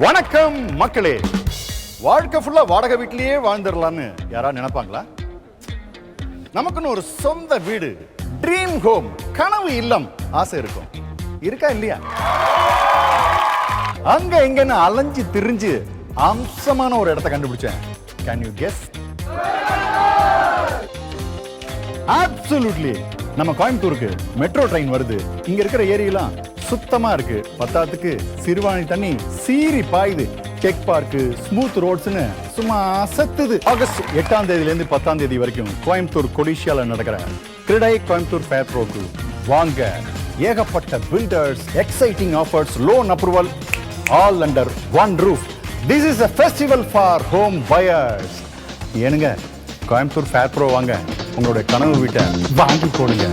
வணக்கம் மக்களே. வாழ்க்கை ஃபுல்லா வாடகை வீட்லயே வாழ்ந்துடலான்னு யாராவது நினைப்பாங்களா? நமக்குன்னு ஒரு சொந்த வீடு, ட்ரீம் ஹோம், கனவு இல்லம் ஆசை இருக்கும். இருக்கா இல்லையா? அங்க எங்கன்னு அலைஞ்சு திரிஞ்சு அம்சமான ஒரு இடத்தை கண்டுபிடிச்சேன். Can you guess? அப்சல்யூட்லி. நம்ம கோயம்புத்தூருக்கு மெட்ரோ ட்ரெயின் வருது. இங்க இருக்கிற ஏரியெல்லாம் சுத்தமா இருக்கு. பத்தாத்துக்கு சிறுவாணி தண்ணி சீறி பாயுது. செக் பார்க்கு, ஸ்மூத் ரோட்ஸ்னு சும்மா அசத்துது. ஆகஸ்ட் 8ஆம் தேதியிலிருந்து 10ஆம் தேதி வரைக்கும் கோயம்புத்தூர் கொடிஷியால நடக்கிற கிரடை கோயம்புத்தூர் ஃபேர் ப்ரோக்கு வாங்க. ஏகப்பட்ட builders, exciting offers, loan approval, all under one roof. This is a festival for home buyers. ஏனுங்க, கோயம்புத்தூர் ஃபேர் ப்ரோ வாங்க, உங்களுடைய கனவு வீட்டை வாங்கி போடுங்க.